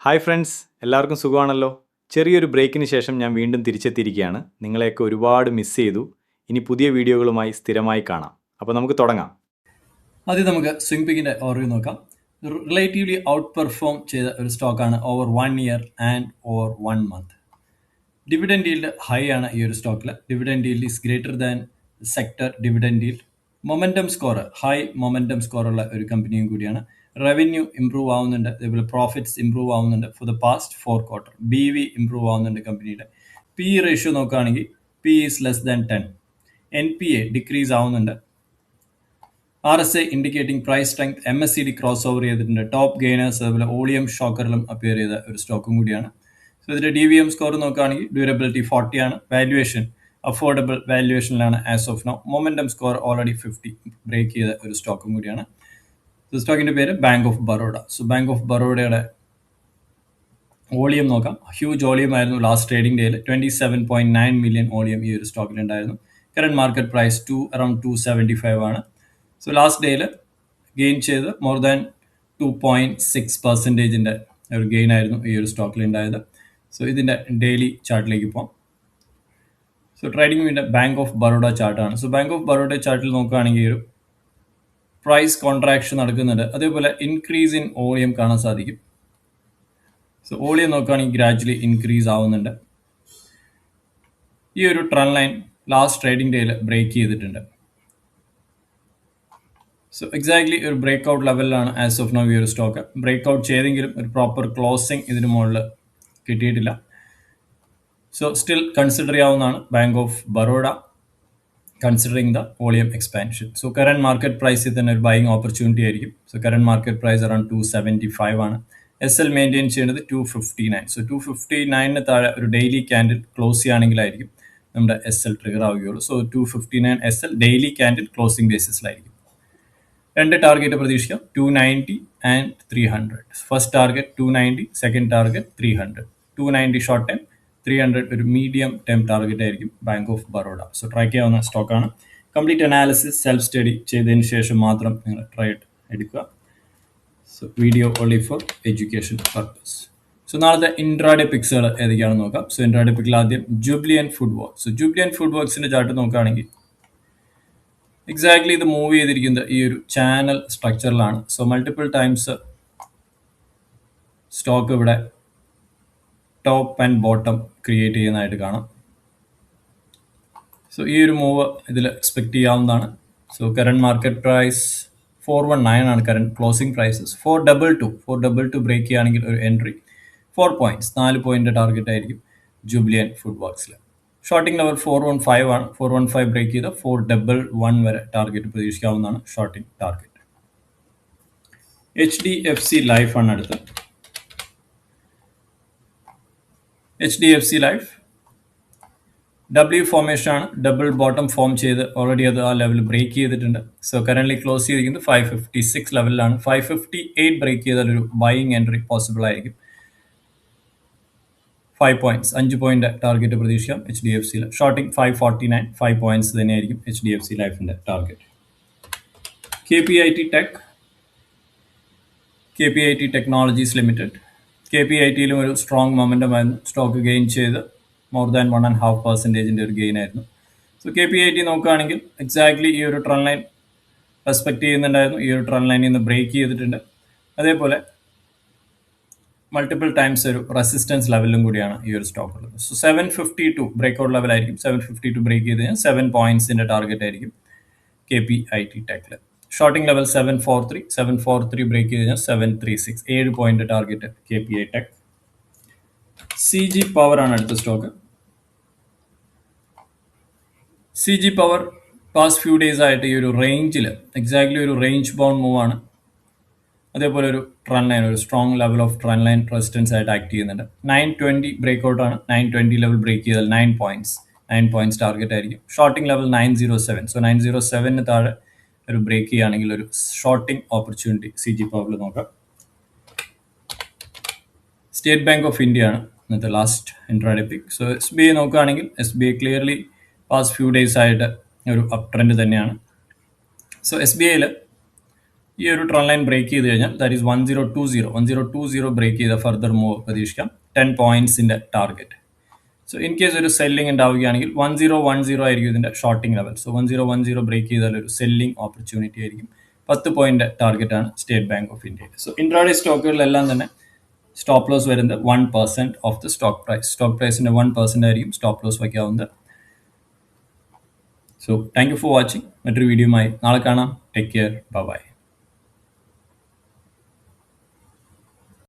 Hi friends, എല്ലാവർക്കും സുഖമാണല്ലോ. ചെറിയൊരു ബ്രേക്കിന് ശേഷം ഞാൻ വീണ്ടും തിരിച്ചെത്തിയിരിക്കുകയാണ്. നിങ്ങളെയൊക്കെ ഒരുപാട് മിസ് ചെയ്തു. ഇനി പുതിയ വീഡിയോകളുമായി സ്ഥിരമായി കാണാം. അപ്പോൾ നമുക്ക് തുടങ്ങാം. ആദ്യം നമുക്ക് സ്വിംഗ് പിക്കിന്റെ ഓവർവ്യൂ നോക്കാം. റിലേറ്റീവ്ലി ഔട്ട് പെർഫോം ചെയ്ത ഒരു സ്റ്റോക്കാണ് over 1 year and over 1 month. Dividend yield high ആണ് ഈ ഒരു സ്റ്റോക്കിൽ. Dividend yield is greater than sector dividend yield. Momentum score, high momentum score ഉള്ള ഒരു കമ്പനിയും കൂടിയാണ്. റവന്യൂ ഇംപ്രൂവ് ആവുന്നുണ്ട്, അതേപോലെ പ്രോഫിറ്റ്സ് ഇംപ്രൂവ് ആവുന്നുണ്ട് for the past 4 quarter. BV improve ആവുന്നുണ്ട് കമ്പനിയുടെ. PE റേഷ്യോ നോക്കുകയാണെങ്കിൽ PE is less than 10. NPA decrease ആവുന്നുണ്ട്. RSI indicating price strength. MACD cross over ചെയ്തിട്ടുണ്ട്. ടോപ്പ് ഗെയിനേഴ്സ് അതുപോലെ ഓളിയം ഷോക്കറിലും അപ്പിയർ ചെയ്ത ഒരു സ്റ്റോക്കും കൂടിയാണ്. സോ ഇതിന്റെ DVM സ്കോർ നോക്കുകയാണെങ്കിൽ ഡ്യൂറബിലിറ്റി 40 ആണ്. വാല്യുവേഷൻ അഫോർഡബിൾ വാല്യുവേഷനിലാണ് as of now. Momentum score already 50 break ചെയ്ത ഒരു സ്റ്റോക്കും കൂടിയാണ്. സ്റ്റോക്കിന്റെ പേര് bank of Baroda. So bank of ബറോഡയുടെ വോളിയം നോക്കാം. ഹ്യൂജ് വോളിയം ആയിരുന്നു ലാസ്റ്റ് ട്രേഡിംഗ് ഡേയിൽ. 27.9 മില്യൺ വോളിയം ഈ ഒരു സ്റ്റോക്കിൽ ഉണ്ടായിരുന്നു. കറന്റ് മാർക്കറ്റ് പ്രൈസ് അറൌണ്ട് 275 ആണ്. സോ ലാസ്റ്റ് ഡേയിൽ ഗെയിൻ ചെയ്ത് മോർ ദാൻ 2.6% ഒരു ഗെയിൻ ആയിരുന്നു ഈ ഒരു സ്റ്റോക്കിൽ ഉണ്ടായത്. സോ ഇതിന്റെ ഡെയിലി ചാർട്ടിലേക്ക് പോകാം. സോ ട്രേഡിംഗ് വിൻ്റെ ബാങ്ക് ഓഫ് ബറോഡ ചാർട്ടാണ്. സോ ബാങ്ക് ഓഫ് ബറോഡ ചാർട്ടിൽ നോക്കുകയാണെങ്കിൽ ഒരു പ്രൈസ് കോൺട്രാക്ഷൻ നടക്കുന്നുണ്ട്, അതേപോലെ ഇൻക്രീസ് ഇൻ വോളിയം കാണാൻ സാധിക്കും. സോ വോളിയം നോക്കുകയാണെങ്കിൽ ഗ്രാജുവലി ഇൻക്രീസ് ആവുന്നുണ്ട്. ഈ ഒരു ട്രെൻഡ് ലൈൻ ലാസ്റ്റ് ട്രേഡിംഗ് ഡേയിൽ ബ്രേക്ക് ചെയ്തിട്ടുണ്ട്. സോ എക്സാക്ട്ലി ഒരു ബ്രേക്ക് ഔട്ട് ലെവലിലാണ് ആസ് ഓഫ് നൗ ഈ ഒരു സ്റ്റോക്ക്. ബ്രേക്ക് ഔട്ട് ചെയ്തെങ്കിലും ഒരു പ്രോപ്പർ ക്ലോസിംഗ് ഇതിന് മുകളിൽ കിട്ടിയിട്ടില്ല. സോ സ്റ്റിൽ കൺസിഡർ ചെയ്യാവുന്നതാണ് bank of Baroda considering the volume expansion. So current market പ്രൈസിൽ തന്നെ ഒരു ബൈയിങ് ഓപ്പർച്യൂണിറ്റി ആയിരിക്കും. So current market price around 275 ആണ്. SL മെയിൻറ്റെയിൻ ചെയ്യുന്നത് 259. സോ 259 താഴെ ഒരു ഡെയിലി ക്യാൻഡിൽ ക്ലോസ് ചെയ്യുകയാണെങ്കിലായിരിക്കും നമ്മുടെ SL ട്രിഗർ ആവുകയുള്ളൂ. So 259 SL daily candle closing ബേസിസിലായിരിക്കും. രണ്ട് ടാർഗറ്റ് പ്രതീക്ഷിക്കാം, 290 and 300. First target 290, second target 300. 290 short time, 300 ഒരു മീഡിയം ടൈം ടാർഗറ്റ് ആയിരിക്കും bank of Baroda. So track ചെയ്യാവുന്ന സ്റ്റോക്കാണ്. കംപ്ലീറ്റ് അനാലിസിസ് സെൽഫ് സ്റ്റഡി ചെയ്തതിന് ശേഷം മാത്രം നിങ്ങൾ ട്രേഡ് എടുക്കുക. So video only for education purpose. So നാളത്തെ ഇൻട്രാഡേ പിക്സുകൾ ഏതൊക്കെയാണെന്ന് നോക്കാം. സോ ഇൻട്രാഡേ പിക്കിൽ ആദ്യം Jubilant Food Works. So Jubilant Food വർക്ക്സിന്റെ ചാർട്ട് നോക്കുകയാണെങ്കിൽ എക്സാക്ട്ലി ഇത് മൂവ് ചെയ്തിരിക്കുന്നത് ഈ ഒരു ചാനൽ സ്ട്രക്ചറിലാണ്. സോ മൾട്ടിപ്പിൾ ടൈംസ് സ്റ്റോക്ക് ഇവിടെ ടോപ്പ് ആൻഡ് ബോട്ടം ക്രിയേറ്റ് ചെയ്യുന്നതായിട്ട് കാണാം. സോ ഈ ഒരു മൂവ് ഇതിൽ എക്സ്പെക്ട് ചെയ്യാവുന്നതാണ്. സോ കറന്റ് മാർക്കറ്റ് പ്രൈസ് 419 ആണ് കറന്റ് ക്ലോസിംഗ് പ്രൈസസ്. 422 ബ്രേക്ക് ചെയ്യുകയാണെങ്കിൽ ഒരു എൻട്രി. 4 പോയിന്റ്സ്, 4 പോയിന്റ് ടാർഗറ്റ് ആയിരിക്കും ജൂബ്ലിയൻ ഫുഡ് വർക്ക്സിൽ. ഷോർട്ടിംഗ് ലെവൽ 415 ആണ്. 415 ബ്രേക്ക് ചെയ്ത് 411 വരെ ടാർഗറ്റ് പ്രതീക്ഷിക്കാവുന്നതാണ് ഷോർട്ടിംഗ് ടാർഗറ്റ്. HDFC ലൈഫ് ആണ് അടുത്ത്. HDFC ലൈഫ് W ഫോർമേഷൻ ആണ്. ഡബിൾ ബോട്ടം ഫോം ചെയ്ത് ഓൾറെഡി അത് ആ ലെവൽ ബ്രേക്ക് ചെയ്തിട്ടുണ്ട്. സോ കറന്റ് ക്ലോസ് ചെയ്തിരിക്കുന്നത് 556 ലെവലിലാണ്. 558 ബ്രേക്ക് ചെയ്താൽ ഒരു ബൈയിങ് എൻട്രി പോസിബിൾ ആയിരിക്കും. 5 പോയിന്റ്സ്, 5 പോയിന്റ് ടാർഗറ്റ് പ്രതീക്ഷിക്കാം HDFCയിൽ. ഷോർട്ടിംഗ് 549, 5 പോയിന്റ്സ് തന്നെയായിരിക്കും HDFC ലൈഫിന്റെ ടാർഗറ്റ്. KPIT technologies limited. KPITയിലും ഒരു സ്ട്രോങ് മൊമെന്റം ആയിരുന്നു. സ്റ്റോക്ക് ഗെയിൻ ചെയ്ത് മോർ ദാൻ 1.5% ഒരു ഗെയിൻ ആയിരുന്നു. സോ KPIT നോക്കുകയാണെങ്കിൽ എക്സാക്ട്ലി ഈ ഒരു ട്രെൻഡ് ലൈൻ റെസ്പെക്ട് ചെയ്യുന്നുണ്ടായിരുന്നു. ഈ ഒരു ട്രെൻഡ് ലൈനിൽ നിന്ന് ബ്രേക്ക് ചെയ്തിട്ടുണ്ട്. അതേപോലെ മൾട്ടിപ്പിൾ ടൈംസ് ഒരു റെസിസ്റ്റൻസ് ലെവലിലും കൂടിയാണ് ഈ ഒരു സ്റ്റോക്ക് ഉള്ളത്. സോ 752 ബ്രേക്ക്ഔട്ട് ലെവൽ ആയിരിക്കും. 752 ബ്രേക്ക് ചെയ്ത് കഴിഞ്ഞാൽ 7 പോയിന്റ്സിന്റെ ടാർഗറ്റ് ആയിരിക്കും KPIT ടെക്കിൽ. ഷോർട്ടിംഗ് ലെവൽ 743 ബ്രേക്ക് ചെയ്ത് കഴിഞ്ഞാൽ 736, 7 point target KPI tech. CG power ആണ് അടുത്ത stock. CG power past few days ആയിട്ട് ഈ ഒരു റേഞ്ചിൽ എക്സാക്ട്ലി ഒരു റേഞ്ച് ബൗണ്ട് മൂവ് ആണ്. അതേപോലെ ഒരു ട്രെൻഡ് ലൈൻ, ഒരു strong level of trend line resistance ആയിട്ട് ആക്ട് ചെയ്യുന്നുണ്ട്. 920 ബ്രേക്ക്ഔട്ട് ആണ്. 920 ലെവൽ ബ്രേക്ക് ചെയ്താൽ 9 പോയിന്റ്സ് ടാർഗറ്റ് ആയിരിക്കും. Shorting level 907. സോ 907 താഴെ ഒരു ബ്രേക്ക് ചെയ്യുകയാണെങ്കിൽ ഒരു ഷോർട്ടിംഗ് ഓപ്പർച്യൂണിറ്റി CG പവറിൽ നോക്കാം. സ്റ്റേറ്റ് ബാങ്ക് ഓഫ് ഇന്ത്യ ആണ് ഇന്നത്തെ ലാസ്റ്റ് ഇൻട്രാഡേ പിക്ക്. സോ SBI നോക്കുകയാണെങ്കിൽ SBI clearly past few days ആയിട്ട് ഒരു അപ് ട്രെൻഡ് തന്നെയാണ്. സോ SBIയിൽ ഈ ഒരു ട്രെൻഡ് ലൈൻ ബ്രേക്ക് ചെയ്ത് കഴിഞ്ഞാൽ ദാറ്റ് ഈസ് 1020 ബ്രേക്ക് ചെയ്ത ഫർദർ മൂവ് പ്രതീക്ഷിക്കാം 10 പോയിന്റ്സിന്റെ ടാർഗറ്റ്. സോ ഇൻ കേസ് ഒരു സെല്ലിംഗ് ഉണ്ടാവുകയാണെങ്കിൽ 1010 ആയിരിക്കും ഇതിന്റെ ഷോർട്ടിംഗ് ലെവൽ. സോ 1010 ബ്രേക്ക് ചെയ്താൽ ഒരു സെല്ലിംഗ് ഓപ്പർച്യൂണിറ്റി ആയിരിക്കും. 10 പോയിന്റ് ടാർഗറ്റ് ആണ് സ്റ്റേറ്റ് ബാങ്ക് ഓഫ് ഇന്ത്യയിൽ. സോ ഇൻട്രാഡേ സ്റ്റോക്കുകളിലെല്ലാം തന്നെ സ്റ്റോപ്പ് ലോസ് വരുന്നത് 1% of the stock price. Stock പ്രൈസിന്റെ 1% ആയിരിക്കും സ്റ്റോപ്പ് ലോസ് വയ്ക്കാവുന്നത്. So thank you for watching. മറ്റൊരു വീഡിയോയുമായി നാളെ കാണാം. Take care. ബൈ.